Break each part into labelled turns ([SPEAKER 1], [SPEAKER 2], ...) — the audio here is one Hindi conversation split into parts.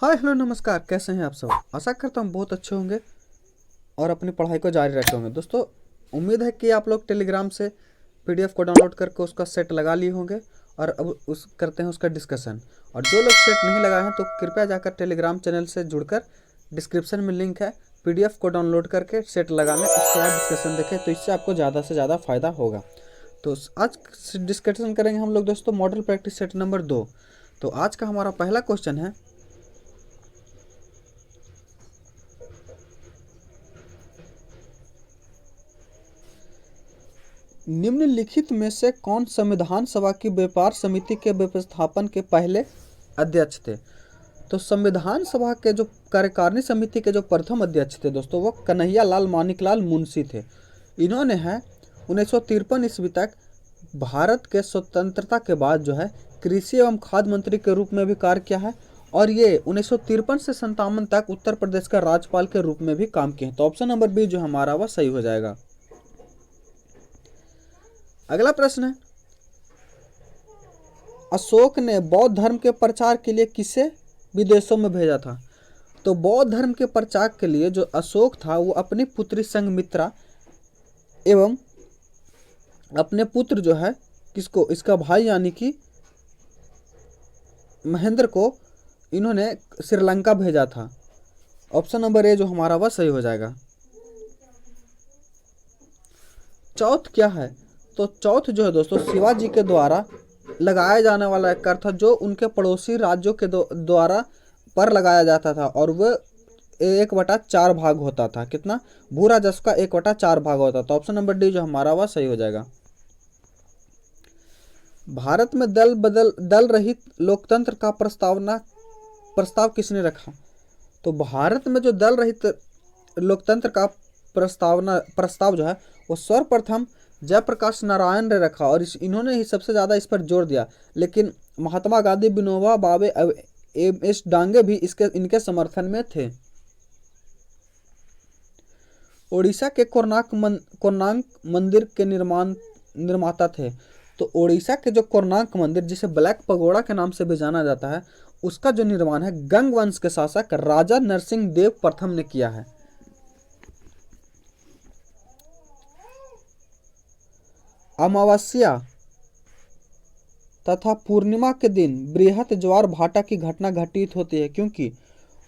[SPEAKER 1] हाय हेलो नमस्कार, कैसे हैं आप सब। आशा करता हूँ बहुत अच्छे होंगे और अपनी पढ़ाई को जारी रखे होंगे। दोस्तों, उम्मीद है कि आप लोग टेलीग्राम से पीडीएफ को डाउनलोड करके उसका सेट लगा लिए होंगे और अब उस करते हैं उसका डिस्कशन। और जो लोग सेट नहीं लगाए हैं तो कृपया जाकर टेलीग्राम चैनल से जुड़कर डिस्क्रिप्शन में लिंक है, पीडीएफ को डाउनलोड करके सेट लगा लें, उसके बाद डिस्कशन देखें तो इससे आपको ज़्यादा से ज़्यादा फ़ायदा होगा। तो आज डिस्कशन करेंगे हम लोग दोस्तों मॉडल प्रैक्टिस सेट नंबर 2। तो आज का हमारा पहला क्वेश्चन है, निम्नलिखित में से कौन संविधान सभा की व्यापार समिति के व्यवस्थापन के पहले अध्यक्ष थे। तो संविधान सभा के जो कार्यकारिणी समिति के जो प्रथम अध्यक्ष थे दोस्तों, वो कन्हैया लाल मानिकलाल मुंशी थे। इन्होंने है 1953 ईस्वी तक भारत के स्वतंत्रता के बाद जो है कृषि एवं खाद्य मंत्री के रूप में भी कार्य किया है। और ये 1953 से 57 तक उत्तर प्रदेश का राज्यपाल के रूप में भी काम किए हैं। तो ऑप्शन नंबर बी जो हमारा वह सही हो जाएगा। अगला प्रश्न है, अशोक ने बौद्ध धर्म के प्रचार के लिए किसे विदेशों में भेजा था। तो बौद्ध धर्म के प्रचार के लिए जो अशोक था वो अपनी पुत्री संघमित्रा एवं अपने पुत्र जो है किसको, इसका भाई यानी कि महेंद्र को इन्होंने श्रीलंका भेजा था। ऑप्शन नंबर ए जो हमारा वह सही हो जाएगा। चौथ क्या है। तो चौथ जो है दोस्तों शिवाजी के द्वारा लगाया जाने वाला एक कर था जो उनके पड़ोसी राज्यों के द्वारा पर लगाया जाता था, और वह 1/4 भाग होता था। कितना, भू राजस्व का 1/4 भाग होता था। ऑप्शन नंबर डी जो हमारा वह सही हो जाएगा। भारत में दल रहित लोकतंत्र का प्रस्ताव किसने रखा। तो भारत में जो दल रहित लोकतंत्र का प्रस्ताव जो है वो सर्वप्रथम जयप्रकाश नारायण ने रखा, और इन्होंने ही सबसे ज़्यादा इस पर जोर दिया। लेकिन महात्मा गांधी, विनोबा भावे, एस डांगे भी इनके समर्थन में थे। ओडिशा के कोणार्क मंदिर के निर्माता थे। तो ओडिशा के जो कोणार्क मंदिर, जिसे ब्लैक पगोड़ा के नाम से भी जाना जाता है, उसका जो निर्माण है गंग वंश के शासक राजा नरसिंह देव प्रथम ने किया है। अमावस्या तथा पूर्णिमा के दिन बृहत ज्वार भाटा की घटना घटित होती है, क्योंकि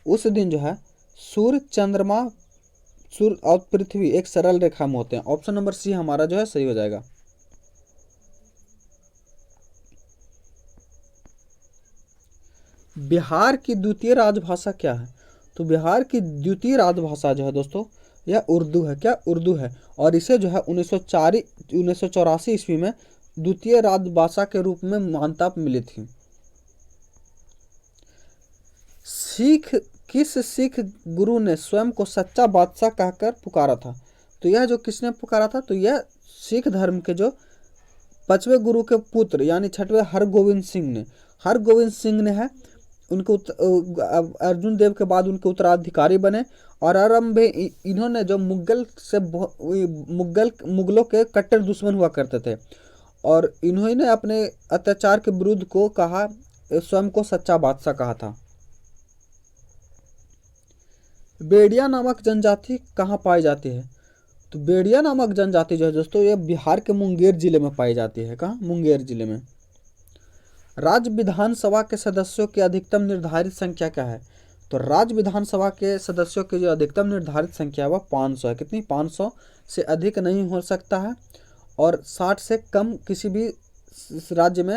[SPEAKER 1] उस दिन जो है सूर्य, चंद्रमा, सूर्य और पृथ्वी एक सरल रेखा में होते हैं। ऑप्शन नंबर सी हमारा जो है सही हो जाएगा। बिहार की द्वितीय राजभाषा क्या है। तो बिहार की द्वितीय राजभाषा जो है दोस्तों यह उर्दू है। क्या, उर्दू है। और इसे जो है 1984 ईस्वी में द्वितीय राजभाषा के रूप में मान्यता मिली थी। किस सिख गुरु ने स्वयं को सच्चा बादशाह कहकर पुकारा था। तो यह जो किसने पुकारा था, तो यह सिख धर्म के जो 5वें गुरु के पुत्र यानी 6वें हरगोविंद सिंह ने है उनको अर्जुन देव के बाद उनके उत्तराधिकारी बने। और आरंभ में इन्होंने जो मुगलों के कट्टर दुश्मन हुआ करते थे, और इन्होंने अपने अत्याचार के विरुद्ध को कहा, स्वयं को सच्चा बादशाह कहा था। बेड़िया नामक जनजाति कहाँ पाई जाती है। तो बेड़िया नामक जनजाति जो है दोस्तों ये बिहार के मुंगेर जिले में पाई जाती है। कहाँ, मुंगेर जिले में। राज्य विधानसभा के सदस्यों की अधिकतम निर्धारित संख्या क्या है। तो राज्य विधानसभा के सदस्यों की जो अधिकतम निर्धारित संख्या है वह 500 है। कितनी, 500 से अधिक नहीं हो सकता है, और 60 से कम किसी भी राज्य में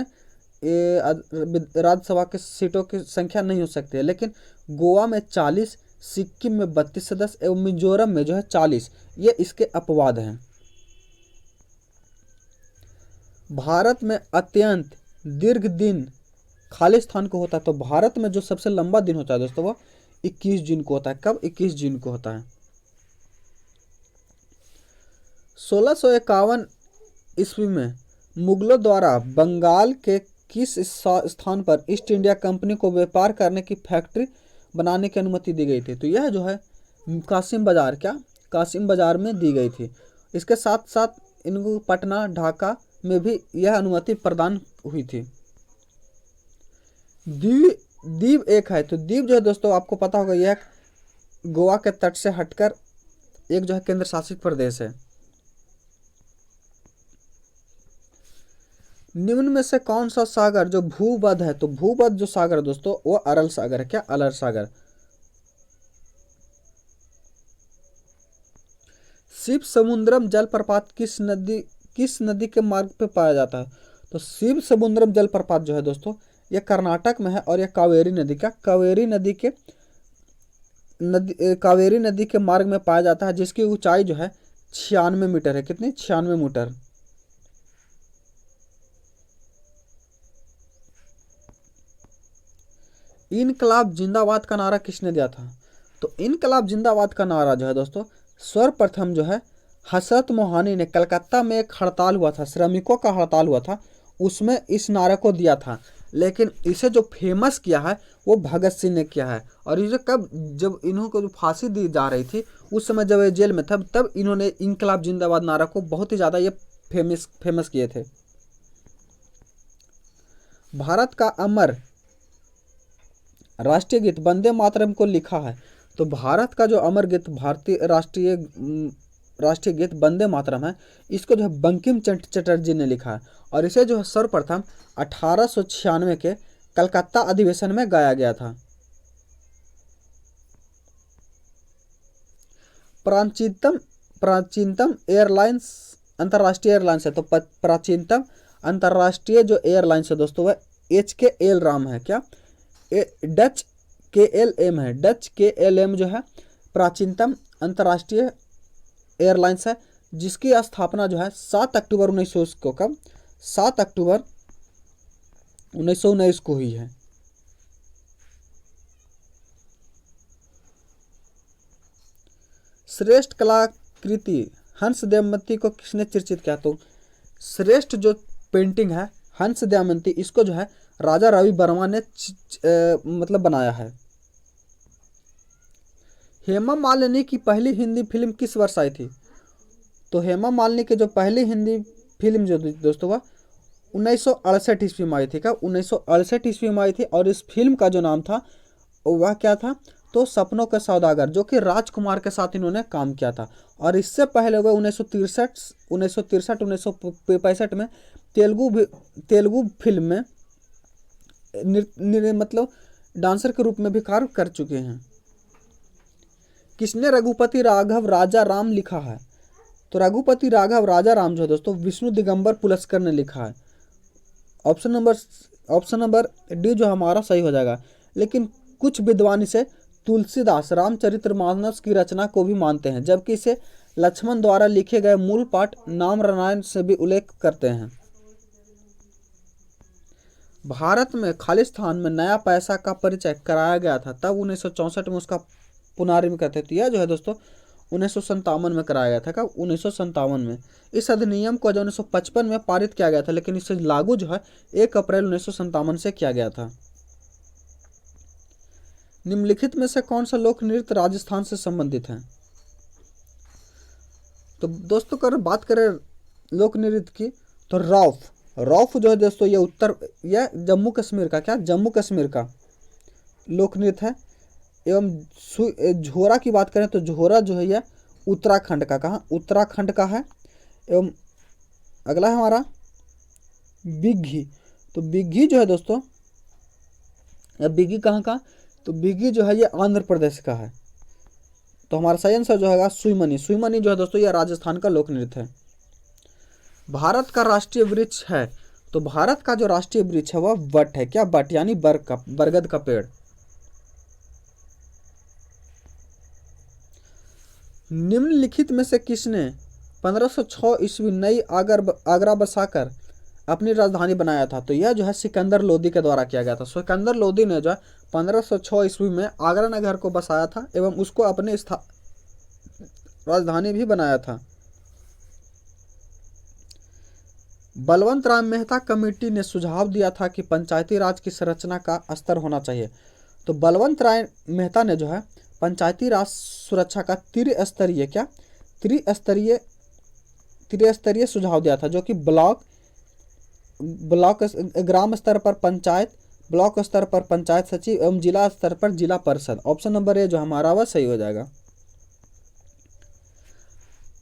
[SPEAKER 1] राज्यसभा के सीटों की संख्या नहीं हो सकती है। लेकिन गोवा में 40, सिक्किम में 32 सदस्य एवं मिजोरम में जो है 40, ये इसके अपवाद हैं। भारत में अत्यंत दीर्घ दिन खाली स्थान को होता है। तो भारत में जो सबसे लंबा दिन होता है दोस्तों वो 21 जून को होता है। कब, 21 जून को होता है। 1651 ईस्वी में मुगलों द्वारा बंगाल के किस स्थान पर ईस्ट इंडिया कंपनी को व्यापार करने की फैक्ट्री बनाने की अनुमति दी गई थी। तो यह जो है कासिम बाजार, क्या, कासिम बाजार में दी गई थी। इसके साथ साथ इनको पटना, ढाका में भी यह अनुमति प्रदान हुई थी। द्वीप एक है, तो द्वीप जो है दोस्तों आपको पता होगा यह गोवा के तट से हटकर एक जो है केंद्र शासित प्रदेश है। निम्न में से कौन सा सागर जो भूमध्य है, तो भूमध्य जो सागर है दोस्तों वो अरल सागर है। क्या? अरल सागर। शिव समुद्रम जलप्रपात किस नदी के मार्ग पे पाया जाता है? तो शिव समुद्रम जलप्रपात जो है दोस्तों यह कर्नाटक में है और यह कावेरी नदी के मार्ग में पाया जाता है, जिसकी ऊंचाई जो है 96 मीटर है। कितनी? 96 मीटर। इनकलाब जिंदाबाद का नारा किसने दिया था? तो इनकलाब जिंदाबाद का नारा जो है दोस्तों सर्वप्रथम जो है हसरत मोहानी ने कलकत्ता में एक हड़ताल हुआ था, श्रमिकों का हड़ताल हुआ था, उसमें इस नारे को दिया था। लेकिन इसे जो फेमस किया है वो भगत सिंह ने किया है। और इसे कब, जब इन्हों को जो फांसी दी जा रही थी उस समय जब ये जेल में था, तब इन्होंने इनकलाब जिंदाबाद नारा को बहुत ही ज़्यादा ये फेमस किए थे। भारत का अमर राष्ट्रीय गीत वंदे मातरम को लिखा है। तो भारत का जो अमर गीत भारतीय राष्ट्रीय गीत वंदे मातरम है, इसको जो है बंकिम चंद्र चटर्जी ने लिखा है और इसे जो है सर्वप्रथम 1896 के कलकत्ता अधिवेशन में गाया गया था। प्राचीनतम एयरलाइंस अंतर्राष्ट्रीय एयरलाइंस है। तो प्राचीनतम अंतर्राष्ट्रीय जो एयरलाइंस है दोस्तों वह HKL राम है। क्या? डच KLM है। डच KLM जो है प्राचीनतम अंतर्राष्ट्रीय एयरलाइंस है, जिसकी स्थापना जो है 7 अक्टूबर 1900 को, कब? 7 अक्टूबर 1919 को हुई है। श्रेष्ठ कलाकृति हंस दमयंती को किसने चित्रित किया? तो श्रेष्ठ जो पेंटिंग है हंस दमयंती, इसको जो है राजा रवि वर्मा ने मतलब बनाया है। हेमा मालिनी की पहली हिंदी फिल्म किस वर्ष आई थी? तो हेमा मालिनी की जो पहली हिंदी फिल्म जो दोस्तों वह 1968 ईस्वी में आई थी। क्या? 1968 ईस्वी में आई थी और इस फिल्म का जो नाम था वह क्या था? तो सपनों के सौदागर, जो कि राजकुमार के साथ इन्होंने काम किया था। और इससे पहले वह 1965 में तेलुगु फिल्म में मतलब डांसर के रूप में भी कार्य कर चुके हैं। किसने रघुपति राघव राजा राम लिखा है? तो रघुपति राघव राजा राम जो है दोस्तों विष्णु दिगंबर पुलस्कर ने लिखा है। ऑप्शन नंबर डी जो हमारा सही हो जाएगा। लेकिन कुछ विद्वान इसे तुलसीदास रामचरितमानस की रचना को भी मानते हैं, जबकि इसे लक्ष्मण द्वारा लिखे गए मूल पाठ नाम रामायण से भी उल्लेख करते हैं। भारत में खालिस्तान में नया पैसा का परिचय कराया गया था, तब 1964 में उसका पुनरारंभ करते थे। यह जो है दोस्तों 1957 में कराया गया था। कब? 1957 में। इस अधिनियम को जो 1955 में पारित किया गया था, लेकिन इसे लागू जो है 1 अप्रैल 1957 से किया गया था। निम्नलिखित में से कौन सा लोक नृत्य राजस्थान से संबंधित है? तो दोस्तों अगर बात करें लोक नृत्य की, तो रौफ जो है दोस्तों यह जम्मू कश्मीर का, क्या? जम्मू कश्मीर का लोक नृत्य है। एवं झोरा की बात करें तो झोरा जो है यह उत्तराखंड का, कहाँ? उत्तराखंड का है। एवं अगला है हमारा बिग्घी। तो बिग्घी जो है दोस्तों, बिग्घी कहाँ का? तो बिग्घी जो है ये आंध्र प्रदेश का है। तो हमारा सही आंसर जो है सुईमनी जो है दोस्तों यह राजस्थान का लोक नृत्य है। भारत का राष्ट्रीय वृक्ष है। तो भारत का जो राष्ट्रीय वृक्ष है वह वट है। क्या? वट यानी बरगद का पेड़। निम्नलिखित में से किसने 1506 ईस्वी नई आगरा बसाकर अपनी राजधानी बनाया था? तो यह जो है सिकंदर लोदी के द्वारा किया गया था। सिकंदर लोदी ने जो है 1506 ईस्वी में आगरा नगर को बसाया था एवं उसको अपने राजधानी भी बनाया था। बलवंत राय मेहता कमेटी ने सुझाव दिया था कि पंचायती राज की संरचना का स्तर होना चाहिए। तो बलवंत राय मेहता ने जो है पंचायती राज सुरक्षा का त्रिस्तरीय सुझाव दिया था, जो कि ब्लॉक ग्राम स्तर पर पंचायत, ब्लॉक स्तर पर पंचायत सचिव एवं जिला स्तर पर जिला परिषद। ऑप्शन नंबर ए जो हमारा वह सही हो जाएगा।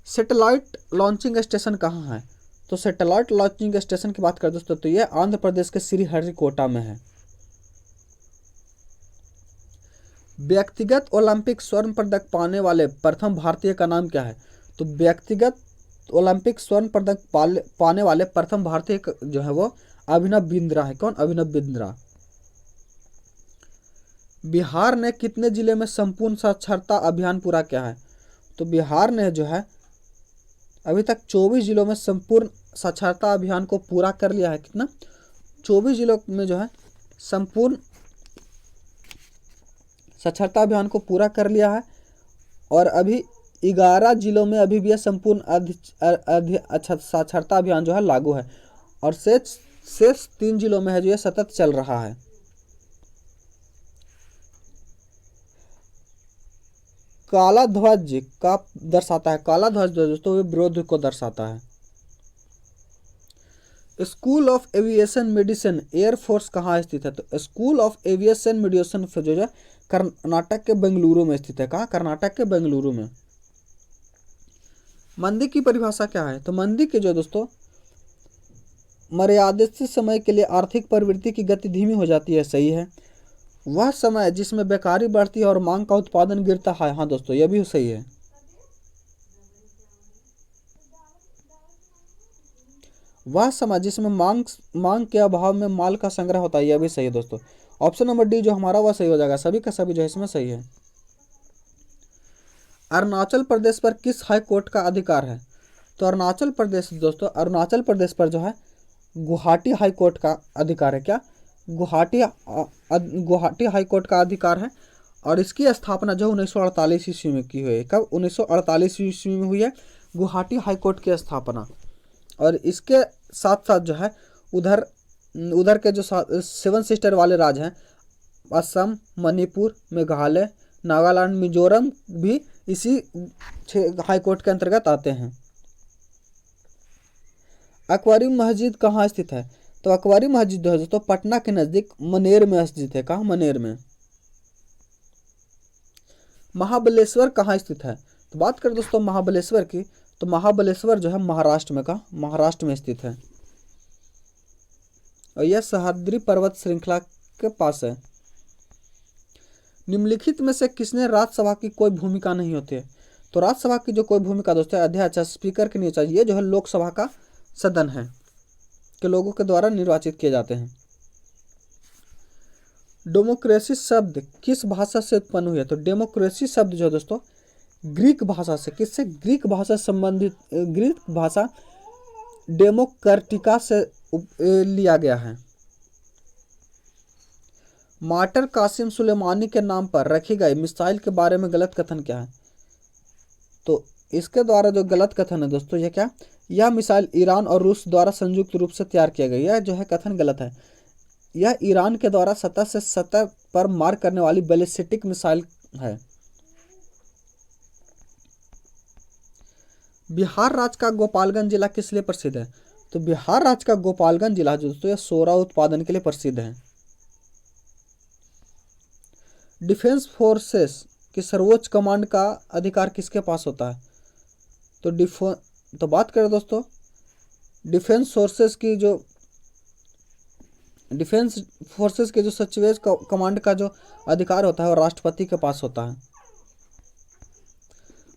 [SPEAKER 1] सैटेलाइट लॉन्चिंग स्टेशन कहाँ है? तो सैटेलाइट लॉन्चिंग स्टेशन की बात करें दोस्तों तो यह आंध्र प्रदेश के श्रीहरिकोटा में है। व्यक्तिगत ओलंपिक स्वर्ण पदक पाने वाले प्रथम भारतीय का नाम क्या है? तो व्यक्तिगत ओलंपिक स्वर्ण पदक पाने वाले प्रथम भारतीय जो है वो अभिनव बिंद्रा है। कौन? अभिनव बिंद्रा। बिहार ने कितने जिले में संपूर्ण साक्षरता अभियान पूरा किया है? तो बिहार ने जो है अभी तक 24 जिलों में संपूर्ण साक्षरता अभियान को पूरा कर लिया है। कितना? 24 जिलों में जो है संपूर्ण साक्षरता अभियान को पूरा कर लिया है और अभी 11 जिलों में अभी भी यह संपूर्ण साक्षरता अभियान जो है लागू है और शेष 3 जिलों में है जो यह सतत चल रहा है। काला ध्वज का दर्शाता है। काला ध्वज दोस्तों ये विरोध को दर्शाता है। School of aviation medicine air force कहाँ स्थित है? तो स्कूल ऑफ एविएशन मेडिसिन जो है कर्नाटक के बेंगलुरु में स्थित है। कहाँ? कर्नाटक के बेंगलुरु में। मंदी की परिभाषा क्या है? तो मंदी के जो दोस्तों मर्यादित समय के लिए आर्थिक प्रवृत्ति की गति धीमी हो जाती है। सही है। वह समय जिसमें बेकारी बढ़ती है और मांग का उत्पादन गिरता है। हाँ दोस्तों यह भी सही है। वह समय जिसमें मांग के अभाव में माल का संग्रह होता है। यह भी सही है दोस्तों। ऑप्शन नंबर डी जो हमारा वह सही हो जाएगा। सभी का सभी जो है इसमें सही है। अरुणाचल प्रदेश पर किस हाई कोर्ट का अधिकार है? तो अरुणाचल प्रदेश दोस्तों अरुणाचल प्रदेश पर जो है गुवाहाटी हाई कोर्ट का अधिकार है। क्या? गुवाहाटी हाई कोर्ट का अधिकार है और इसकी स्थापना जो 1948 ईस्वी में की हुई है। कब? 1948 ईस्वी में हुई है गुवाहाटी हाई कोर्ट की स्थापना। और इसके साथ साथ जो है उधर के जो 7 सिस्टर वाले राज्य हैं असम, मणिपुर, मेघालय, नागालैंड, मिजोरम भी इसी हाई कोर्ट के अंतर्गत आते हैं। अकबरी मस्जिद कहाँ स्थित है? तो अकबरी मस्जिद जो है दोस्तों पटना के नजदीक मनेर में स्थित है। कहाँ? मनेर में। महाबलेश्वर कहाँ स्थित है? तो बात करें दोस्तों महाबलेश्वर की तो महाबलेश्वर जो है महाराष्ट्र में। कहाँ? महाराष्ट्र में स्थित है और यह सह्याद्री पर्वत श्रृंखला के पास है। निम्नलिखित में से किसने राज्यसभा की कोई भूमिका नहीं होती है? तो राज्यसभा की जो कोई भूमिका दोस्तों अध्यक्ष स्पीकर के नीचे ये जो है लोकसभा का सदन है के लोगों के द्वारा निर्वाचित किए जाते हैं। डेमोक्रेसी शब्द किस भाषा से उत्पन्न हुई है? तो डेमोक्रेसी शब्द जो है दोस्तों ग्रीक भाषा से, किससे? ग्रीक भाषा संबंधित, ग्रीक भाषा डेमोक्रेटिका से लिया गया है। मार्टर कासिम सुलेमानी के नाम पर रखी गई मिसाइल के बारे में गलत कथन क्या है? तो इसके द्वारा जो गलत कथन है दोस्तों ये क्या? यह मिसाइल ईरान और रूस द्वारा संयुक्त रूप से तैयार किया गया। यह जो है कथन गलत है। यह ईरान के द्वारा सतह से सतह पर मार करने वाली बैलिस्टिक मिसाइल है। बिहार राज्य का गोपालगंज जिला किस लिए प्रसिद्ध है? तो बिहार राज्य का गोपालगंज जिला जो दोस्तों यह सोरा उत्पादन के लिए प्रसिद्ध है। डिफेंस फोर्सेस की सर्वोच्च कमांड का अधिकार किसके पास होता है? तो बात करें दोस्तों डिफेंस फोर्सेस के जो सचिवेज कमांड का जो अधिकार होता है वो राष्ट्रपति के पास होता है।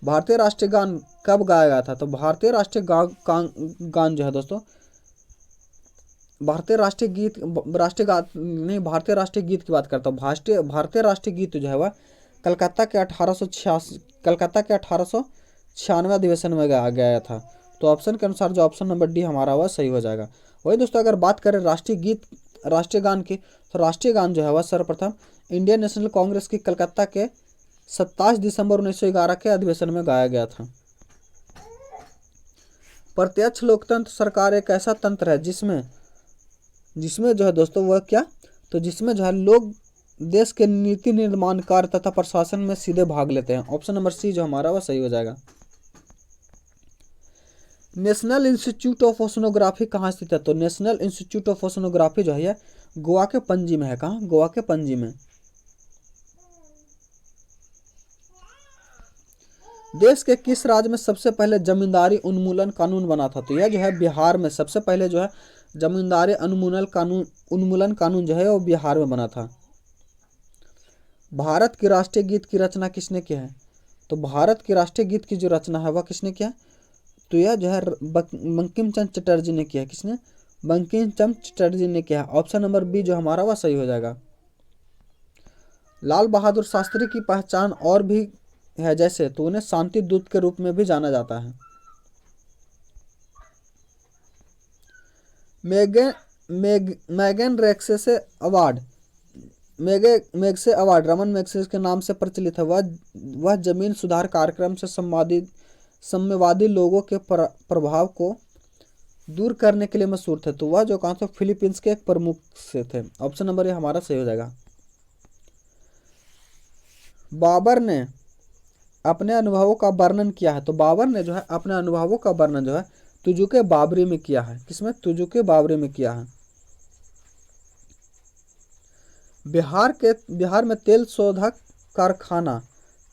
[SPEAKER 1] भारतीय राष्ट्रीय गान कब गाया गया था? तो भारतीय राष्ट्रीय गान जो है दोस्तों भारतीय राष्ट्रीय गीत की बात करता हूँ। भारतीय राष्ट्रीय गीत जो है वह कलकत्ता के 1896 अधिवेशन में गाया गया था। तो ऑप्शन के अनुसार जो ऑप्शन नंबर डी हमारा वह सही हो जाएगा। वही दोस्तों अगर बात करें राष्ट्रीय गान की तो राष्ट्रीय गान जो है वह सर्वप्रथम इंडियन नेशनल कांग्रेस की कलकत्ता के 27 दिसंबर 1911 के अधिवेशन में गाया गया था। प्रत्यक्ष लोकतंत्र सरकार एक ऐसा तंत्र है जिसमें जो है दोस्तों वह क्या? तो जिसमें जो है लोग देश के नीति निर्माण कार्य तथा प्रशासन में सीधे भाग लेते हैं। ऑप्शन नंबर सी जो हमारा वह सही हो जाएगा। नेशनल इंस्टीट्यूट ऑफ ओशनोग्राफी कहाँ स्थित है? तो नेशनल इंस्टीट्यूट ऑफ ओशनोग्राफी जो है ये गोवा के पणजी में है। कहाँ? गोवा के पणजी में। देश के किस राज्य में सबसे पहले जमींदारी उन्मूलन कानून बना था? तो यह जो है बिहार में सबसे पहले जो है जमींदारी उन्मूलन कानून जो है वो बिहार में बना था। भारत की राष्ट्रीय गीत की रचना किसने की है? तो भारत की राष्ट्रीय गीत की जो रचना है वह किसने किया? तो यह जो है बंकिम चंद्र चटर्जी ने किया। किसने? बंकिम चंद्र चटर्जी ने किया। ऑप्शन नंबर बी जो हमारा वह सही हो जाएगा। लाल बहादुर शास्त्री की पहचान और भी है जैसे, तो उन्हें शांति दूत के रूप में भी जाना जाता है। मैगन Magsaysay award Magsaysay award Ramon Magsaysay के नाम से प्रचलित है। वह जमीन सुधार कार्यक्रम से साम्यवादी लोगों के प्रभाव को दूर करने के लिए मशहूर थे। तो वह जो कहाँ थे? फिलीपींस के एक प्रमुख से थे। ऑप्शन नंबर ये हमारा सही हो जाएगा। बाबर ने अपने अनुभवों का वर्णन किया है। तो बाबर ने जो है अपने अनुभवों का वर्णन जो है तुजुके बाबरी में किया है। किसमें? तुजुके बाबरी में किया है। बिहार में तेल शोधक कारखाना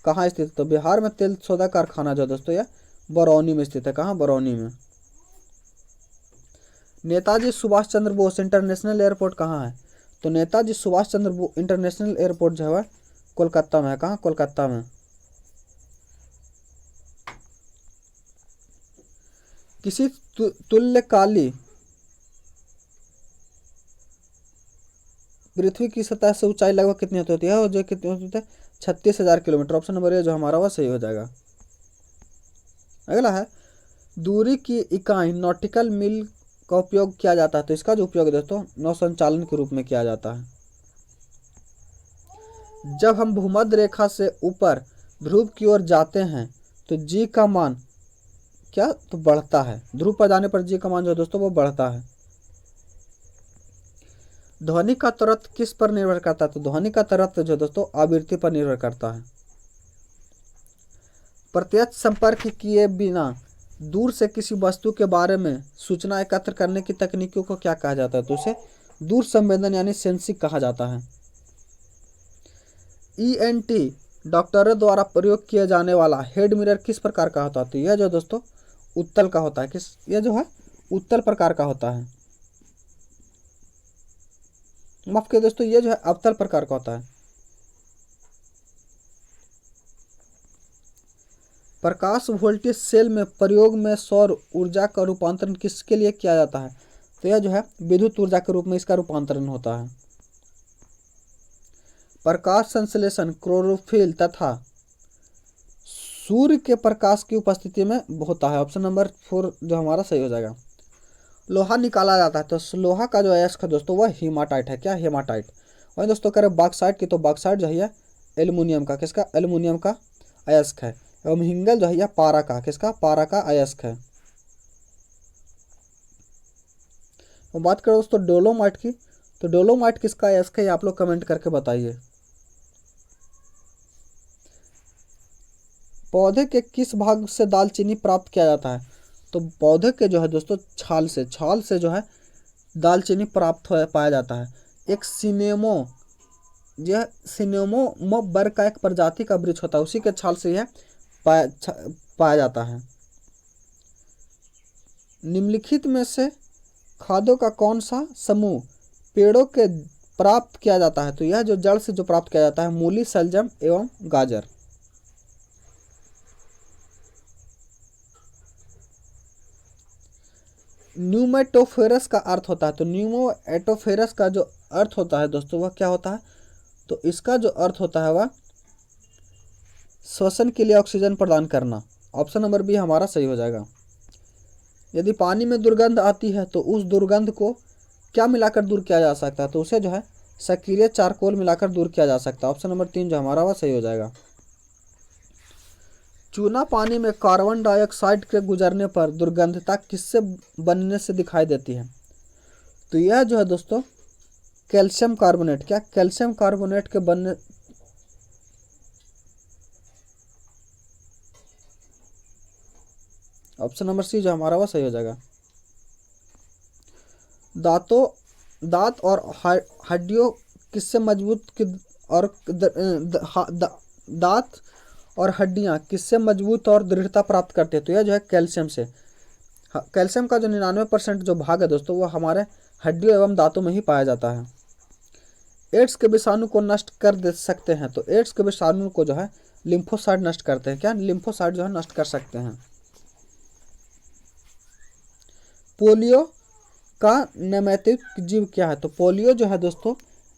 [SPEAKER 1] कहाँ स्थित है? तो बिहार में तेल शोधक कारखाना जो दोस्तों यह बरौनी में स्थित है। कहाँ? बरौनी में। नेताजी सुभाष चंद्र बोस इंटरनेशनल एयरपोर्ट कहाँ है? तो नेताजी सुभाष चंद्र बोस इंटरनेशनल एयरपोर्ट जो है कोलकाता में है। कहाँ? कोलकाता में। किसी तुल्यकाली पृथ्वी की सतह से ऊंचाई लगभग कितनी होती है? और जो कितनी होती है? 36,000 किलोमीटर। ऑप्शन नंबर ए जो हमारा वह सही हो जाएगा। अगला है दूरी की इकाई नॉटिकल मील का उपयोग किया जाता है। तो इसका जो उपयोग दोस्तों नौ संचालन के रूप में किया जाता है। जब हम भूमध्य रेखा से ऊपर ध्रुव की ओर जाते हैं तो जी का मान क्या? तो बढ़ता है। ध्रुव पर जाने पर जी का मान जो दोस्तों वो बढ़ता है। ध्वनि का तत्व किस पर निर्भर करता है? तो ध्वनि का तत्व जो दोस्तों आवृत्ति पर निर्भर करता है। प्रत्यक्ष संपर्क किए बिना दूर से किसी वस्तु के बारे में सूचना एकत्र करने की तकनीकों को क्या कहा जाता है? तो उसे दूर संवेदन यानी सेंसिंग कहा जाता है। ENT डॉक्टरों द्वारा प्रयोग किया जाने वाला हेड मिरर किस प्रकार का होता है? तो यह जो दोस्तों उत्तल का होता है। यह जो है उत्तल प्रकार का होता है। माफ करिए दोस्तों, ये जो है अवतल प्रकार का होता है। प्रकाश वोल्टेज सेल में प्रयोग में सौर ऊर्जा का रूपांतरण किसके लिए किया जाता है? तो यह जो है विद्युत ऊर्जा के रूप में इसका रूपांतरण होता है। प्रकाश संश्लेषण क्लोरोफिल तथा सूर्य के प्रकाश की उपस्थिति में होता है। ऑप्शन नंबर 4 जो हमारा सही हो जाएगा। लोहा निकाला जाता है। तो लोहा का जो अयस्क है दोस्तों वह हेमाटाइट है। क्या? हेमाटाइट। वही दोस्तों करें बॉक्साइट की, तो बॉक्साइट जो है एल्युमिनियम का किसका? एल्युमिनियम का अयस्क है। एवं हिंगल जो है पारा का किसका? पारा का अयस्क है। और बात करें दोस्तों डोलोमाइट की, तो डोलोमाइट किसका अयस्क है ये आप लोग कमेंट करके बताइए। पौधे के किस भाग से दालचीनी प्राप्त किया जाता है? तो पौधे के जो है दोस्तों छाल से जो है दालचीनी प्राप्त पाया जाता है। एक सिनेमो वर्ग का एक प्रजाति का वृक्ष होता है, उसी के छाल से यह पाया जाता है। निम्नलिखित में से खाद्यों का कौन सा समूह पेड़ों के प्राप्त किया जाता है? तो यह जो जड़ से जो प्राप्त किया जाता है मूली, शलजम एवं गाजर। न्यूमेटोफेरस का अर्थ होता है। तो न्यूमेटोफेरस का जो अर्थ होता है दोस्तों वह क्या होता है? तो इसका जो अर्थ होता है वह श्वसन के लिए ऑक्सीजन प्रदान करना। ऑप्शन नंबर बी हमारा सही हो जाएगा। यदि पानी में दुर्गंध आती है तो उस दुर्गंध को क्या मिलाकर दूर किया जा सकता है? तो उसे जो है सक्रिय चारकोल मिलाकर दूर किया जा सकता है। ऑप्शन नंबर 3 जो हमारा वह सही हो जाएगा। चूना पानी में कार्बन डाइऑक्साइड के गुजरने पर दुर्गंधता किससे बनने से दिखाई देती है? तो यह जो है दोस्तों कैल्शियम कार्बोनेट, क्या? कैल्शियम कार्बोनेट के बनने ऑप्शन नंबर सी जो हमारा वो सही हो जाएगा। दांत और हड्डियों किससे मजबूत और दांत और हड्डियां किससे मजबूत और दृढ़ता प्राप्त करते हैं? तो यह जो है कैल्शियम से। कैल्शियम का जो 99% जो भाग है दोस्तों वो हमारे हड्डियों एवं दांतों में ही पाया जाता है। एड्स के विषाणु को नष्ट कर दे सकते हैं। तो एड्स के विषाणु को जो है लिम्फोसाइट नष्ट करते हैं। क्या लिम्फोसाइट जो है नष्ट कर सकते हैं। पोलियो का नैमित्तिक जीव क्या है? तो पोलियो जो है दोस्तों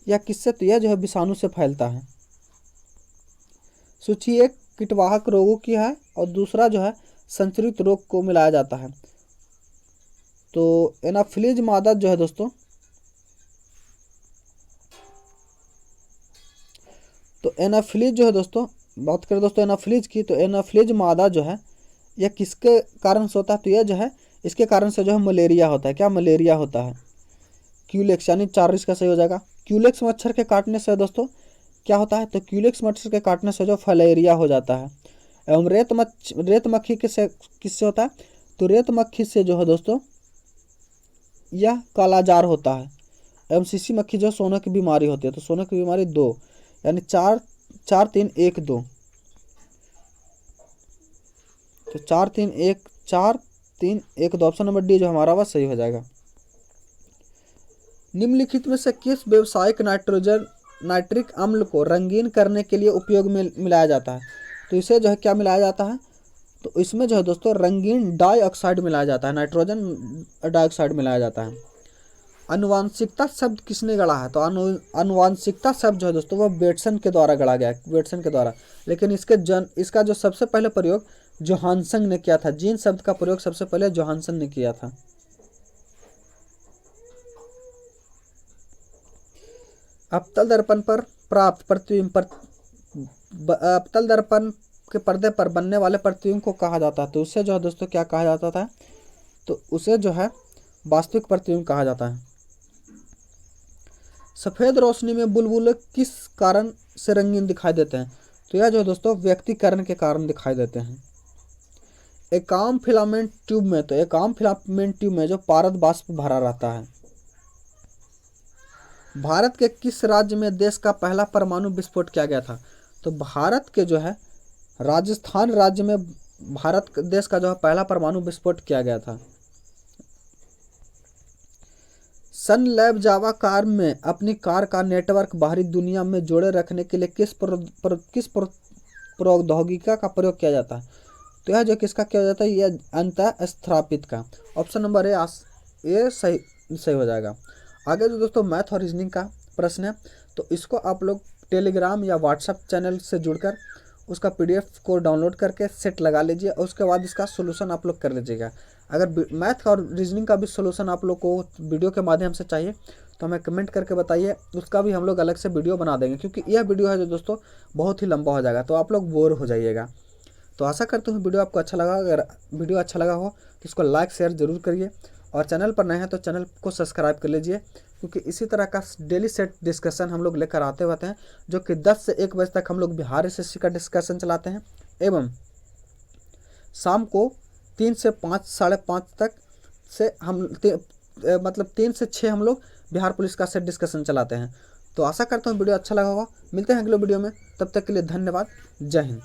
[SPEAKER 1] यह किससे, तो यह जो है विषाणु से फैलता है। सूची एक कीटवाहक रोगों की है और दूसरा जो है संचरित रोग को मिलाया जाता है। तो एनाफिलीज मादा जो है दोस्तों, तो एनाफिलीज जो है दोस्तों, बात करें दोस्तों एनाफिलीज की, तो एनाफिलीज मादा जो है यह किसके कारण से होता है? तो यह जो है इसके कारण से जो है मलेरिया होता है। क्या मलेरिया होता है? क्यूलेक्स, यानी 4 इसका सही हो जाएगा। क्यूलेक्स मच्छर के काटने से दोस्तों क्या होता है? तो क्यूलेक्स मच्छर के काटने से जो फलेरिया हो जाता है। एवं रेत मक्खी किससे होता है? तो रेत मक्खी से जो है दोस्तों यह कालाजार होता है। एवं सीसी मक्खी जो सोने की बीमारी होती है। तो सोने की बीमारी 2, यानी 4 4 3 1 2। तो 4 3 1 2 ऑप्शन नंबर डी जो हमारा वह सही हो जाएगा। निम्नलिखित में से किस व्यावसायिक नाइट्रिक अम्ल को रंगीन करने के लिए उपयोग में मिलाया जाता है? तो इसे जो है क्या मिलाया जाता है? तो इसमें जो है दोस्तों रंगीन डाइऑक्साइड मिलाया जाता है, नाइट्रोजन डाइऑक्साइड मिलाया जाता है। आनुवांशिकता शब्द किसने गढ़ा है? तो आनुवांशिकता शब्द जो है दोस्तों वो बेटसन के द्वारा गढ़ा गया, बेटसन के द्वारा। लेकिन इसका जो सबसे पहले प्रयोग जोहानसन ने किया था। जीन शब्द का प्रयोग सबसे पहले जोहानसन ने किया था। अवतल दर्पण पर प्राप्त प्रतिबिंब अवतल दर्पण के पर्दे पर बनने वाले प्रतिबिंब को कहा जाता है। तो उसे जो है दोस्तों क्या कहा जाता था? तो उसे जो है वास्तविक प्रतिबिंब कहा जाता है। सफेद रोशनी में बुलबुले किस कारण से रंगीन दिखाई देते हैं? तो यह जो दोस्तों व्यक्तिकरण के कारण दिखाई देते हैं। एकाम फिलामेंट ट्यूब में, तो एकाम फिलामेंट ट्यूब में जो पारद बाष्प भरा रहता है। भारत के किस राज्य में देश का पहला परमाणु विस्फोट किया गया था? तो भारत के जो है राजस्थान राज्य में भारत देश का जो है पहला परमाणु विस्फोट किया गया था। सन लैब जावा कार में अपनी कार का नेटवर्क बाहरी दुनिया में जोड़े रखने के लिए किस प्रौद्योगिकी का प्रयोग किया जाता है? तो यह जो किसका किया जाता है? यह अंतः स्थापित का। ऑप्शन नंबर ए सही हो जाएगा। आगे जो दोस्तों मैथ और रीजनिंग का प्रश्न है, तो इसको आप लोग टेलीग्राम या व्हाट्सएप चैनल से जुड़कर उसका पीडीएफ को डाउनलोड करके सेट लगा लीजिए और उसके बाद इसका सोल्यूशन आप लोग कर लीजिएगा। अगर मैथ और रीजनिंग का भी सोल्यूशन आप लोग को वीडियो के माध्यम से चाहिए तो हमें कमेंट करके बताइए, उसका भी हम लोग अलग से वीडियो बना देंगे, क्योंकि यह वीडियो है जो दोस्तों बहुत ही लंबा हो जाएगा, तो आप लोग बोर हो जाइएगा। तो आशा करता हूँ वीडियो आपको अच्छा लगा। अगर वीडियो अच्छा लगा हो तो इसको लाइक शेयर जरूर करिए और चैनल पर नए हैं तो चैनल को सब्सक्राइब कर लीजिए, क्योंकि इसी तरह का डेली सेट डिस्कशन हम लोग लेकर आते रहते हैं, जो कि 10 से 1 बजे तक हम लोग बिहार एसएससी का डिस्कशन चलाते हैं एवं शाम को 3 से 5 साढ़े 5 तक से मतलब 3 से 6 हम लोग बिहार पुलिस का सेट डिस्कशन चलाते हैं। तो आशा करता हूँ वीडियो अच्छा लगा होगा। मिलते हैं अगले वीडियो में, तब तक के लिए धन्यवाद। जय हिंद।